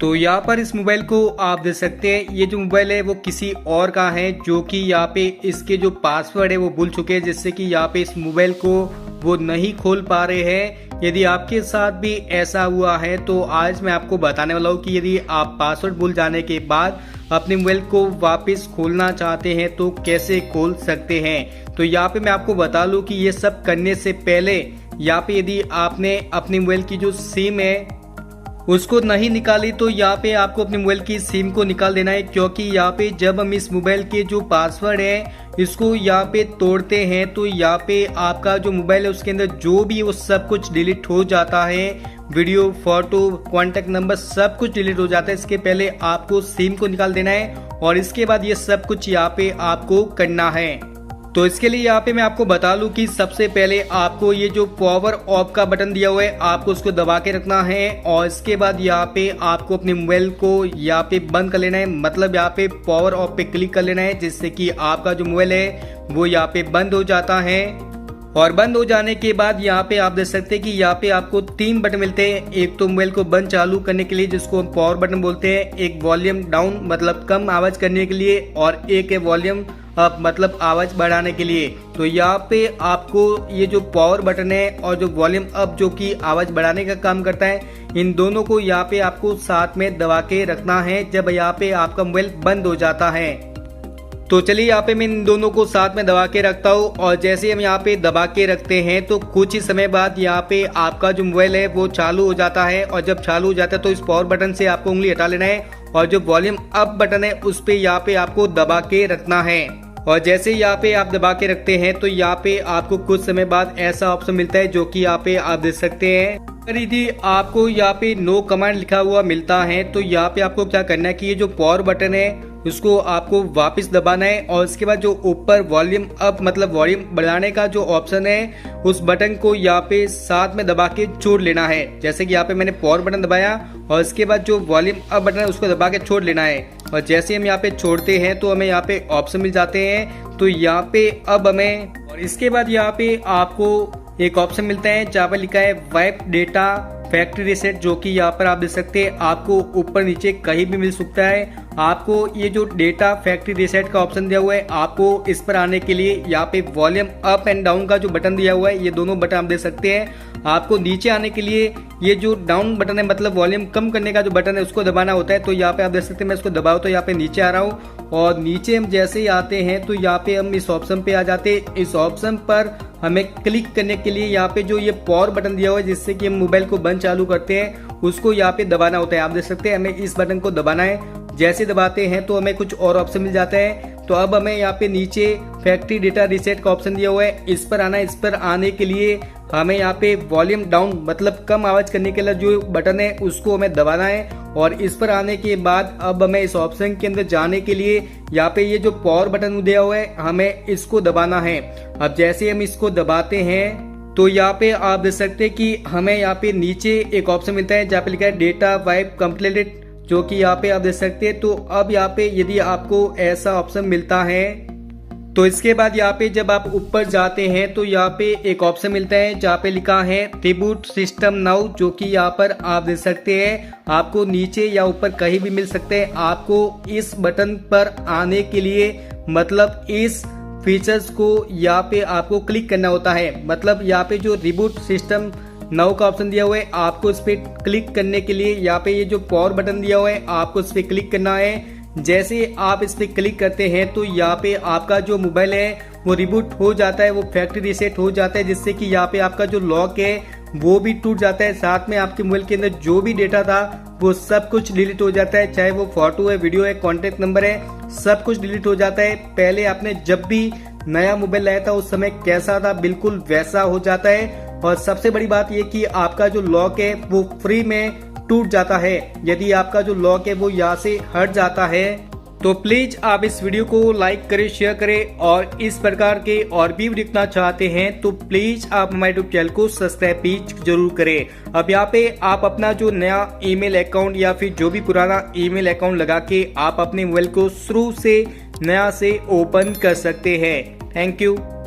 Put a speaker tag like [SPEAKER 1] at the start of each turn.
[SPEAKER 1] तो यहाँ पर इस मोबाइल को आप देख सकते हैं, ये जो मोबाइल है वो किसी और का है, जो कि यहाँ पे इसके जो पासवर्ड है वो भूल चुके हैं, जिससे कि यहाँ पे इस मोबाइल को वो नहीं खोल पा रहे हैं। यदि आपके साथ भी ऐसा हुआ है तो आज मैं आपको बताने वाला हूँ कि यदि आप पासवर्ड भूल जाने के बाद अपने मोबाइल को वापस खोलना चाहते हैं तो कैसे खोल सकते हैं। तो यहाँ पे मैं आपको बता लूँ कि ये सब करने से पहले यहाँ पे यदि आपने अपने मोबाइल की जो सिम है उसको नहीं निकाली तो यहाँ पे आपको अपने मोबाइल की सिम को निकाल देना है, क्योंकि यहाँ पे जब हम इस मोबाइल के जो पासवर्ड है इसको यहाँ पे तोड़ते हैं तो यहाँ पे आपका जो मोबाइल है उसके अंदर जो भी वो सब कुछ डिलीट हो जाता है। वीडियो, फोटो, कॉन्टेक्ट नंबर सब कुछ डिलीट हो जाता है। इसके पहले आपको सिम को निकाल देना है और इसके बाद ये सब कुछ यहाँ पे आपको करना है। तो इसके लिए यहाँ पे मैं आपको बता लूँ कि सबसे पहले आपको ये जो पावर ऑफ का बटन दिया हुआ है आपको उसको दबा के रखना है और इसके बाद यहाँ पे आपको अपने मोबाइल को यहाँ पे बंद कर लेना है, मतलब यहाँ पे पावर ऑफ पे क्लिक कर लेना है, जिससे कि आपका जो मोबाइल है वो यहाँ पे बंद हो जाता है। और बंद हो जाने के बाद यहाँ पे आप देख सकते हैं कि यहाँ पे आपको 3 बटन मिलते हैं। एक तो मोबाइल को बंद चालू करने के लिए जिसको हम पावर बटन बोलते हैं, एक वॉल्यूम डाउन मतलब कम आवाज करने के लिए, और एक है वॉल्यूम अप मतलब आवाज बढ़ाने के लिए। तो यहाँ पे आपको ये जो पावर बटन है और जो वॉल्यूम अप जो कि आवाज बढ़ाने का काम करता है, इन दोनों को यहाँ पे आपको साथ में दबा के रखना है जब यहाँ पे आपका मोबाइल बंद हो जाता है। तो चलिए यहाँ पे मैं इन दोनों को साथ में दबा के रखता हूँ और जैसे हम यहाँ पे दबा के रखते हैं तो कुछ ही समय बाद यहाँ पे आपका जो मोबाइल है वो चालू हो जाता है। और जब चालू हो जाता है तो इस पावर बटन से आपको उंगली हटा लेना है और जो वॉल्यूम अप बटन है उस पे यहाँ पे आपको दबा के रखना है। और जैसे यहाँ पे आप दबा के रखते हैं तो यहाँ पे आपको कुछ समय बाद ऐसा ऑप्शन मिलता है जो कि यहाँ पे आप देख सकते हैं। अगर यदि आपको यहाँ पे नो कमांड लिखा हुआ मिलता है तो यहाँ पे आपको क्या करना है कि ये जो पावर बटन है उसको आपको वापस दबाना है और इसके बाद जो ऊपर वॉल्यूम अप मतलब वॉल्यूम बढ़ाने का जो ऑप्शन है उस बटन को यहाँ पे साथ में दबा के छोड़ लेना है। जैसे कि यहाँ पे मैंने पावर बटन दबाया और इसके बाद जो वॉल्यूम अप बटन है उसको दबा के छोड़ लेना है। और जैसे हम यहाँ पे छोड़ते हैं तो हमें यहाँ पे ऑप्शन मिल जाते हैं। तो यहाँ पे अब हमें और इसके बाद यहाँ पे आपको एक ऑप्शन मिलता है जहाँ पर लिखा है वाइप डेटा फैक्ट्री रीसेट, जो कि यहाँ पर आप देख सकते हैं आपको ऊपर नीचे कहीं भी मिल सकता है। आपको ये जो डेटा फैक्ट्री रीसेट का ऑप्शन दिया हुआ है आपको इस पर आने के लिए यहाँ पे वॉल्यूम अप एंड डाउन का जो बटन दिया हुआ है ये दोनों बटन आप देख सकते हैं। आपको नीचे आने के लिए ये जो डाउन बटन है मतलब वॉल्यूम कम करने का जो बटन है उसको दबाना होता है। तो यहाँ पे आप देख सकते हैं मैं इसको दबाऊँ तो यहाँ पे नीचे आ रहा हूँ और नीचे हम जैसे ही आते हैं तो यहाँ पे हम इस ऑप्शन पे आ जाते हैं। इस ऑप्शन पर हमें क्लिक करने के लिए यहाँ पे जो ये पावर बटन दिया हुआ है जिससे कि हम मोबाइल को बंद चालू करते हैं उसको यहाँ पे दबाना होता है। आप देख सकते हैं हमें इस बटन को दबाना है। जैसे दबाते हैं तो हमें कुछ और ऑप्शन मिल जाता है। तो अब हमें यहाँ पे नीचे फैक्ट्री डेटा रीसेट का ऑप्शन दिया हुआ है, इस पर आना है। इस पर आने के लिए हमें यहाँ पे वॉल्यूम डाउन मतलब कम आवाज करने के लिए जो बटन है उसको हमें दबाना है। और इस पर आने के बाद अब हमें इस ऑप्शन के अंदर जाने के लिए यहाँ पे ये जो पावर बटन दिया हुआ है हमें इसको दबाना है। अब जैसे हम इसको दबाते हैं तो यहाँ पे आप देख सकते हैं कि हमें यहाँ पे नीचे एक ऑप्शन मिलता है जहाँ पे लिखा है डेटा वाइप कंप्लीटेड, जो कि यहाँ पे आप देख सकते हैं। तो अब यहाँ पे यदि आपको ऐसा ऑप्शन मिलता है तो इसके बाद यहाँ पे जब आप ऊपर जाते हैं तो यहाँ पे एक ऑप्शन मिलता है जहाँ पे लिखा है रिबूट सिस्टम नाउ, जो कि यहाँ पर आप देख सकते हैं आपको नीचे या ऊपर कहीं भी मिल सकते हैं। आपको इस बटन पर आने के लिए मतलब इस फीचर्स को यहाँ पे आपको क्लिक करना होता है। मतलब यहाँ पे जो रिबूट सिस्टम नाउ का ऑप्शन दिया हुआ है आपको इस पे क्लिक करने के लिए यहाँ पे ये जो पावर बटन दिया हुआ है आपको इस पे क्लिक करना है। जैसे आप इस पे क्लिक करते हैं तो यहाँ पे आपका जो मोबाइल है वो रिबूट हो जाता है, वो फैक्ट्री रीसेट हो जाता है, जिससे कि यहाँ पे आपका जो लॉक है वो भी टूट जाता है। साथ में आपके मोबाइल के अंदर जो भी डेटा था वो सब कुछ डिलीट हो जाता है, चाहे वो फोटो है, वीडियो है, कॉन्टेक्ट नंबर है, सब कुछ डिलीट हो जाता है। पहले आपने जब भी नया मोबाइल लाया था उस समय कैसा था बिल्कुल वैसा हो जाता है। और सबसे बड़ी बात ये कि आपका जो लॉक है वो फ्री में टूट जाता है यदि आपका जो लॉक है वो यहाँ से हट जाता है। तो प्लीज आप इस वीडियो को लाइक करें, शेयर करें और इस प्रकार के और भी वीडियो देखना चाहते हैं तो प्लीज आप हमारे यूट्यूब चैनल को सब्सक्राइब प्लीज जरूर करें। अब यहाँ पे आप अपना जो नया ईमेल अकाउंट या फिर जो भी पुराना ईमेल अकाउंट लगा के आप अपने मोबाइल को शुरू से नया से ओपन कर सकते हैं। Thank you.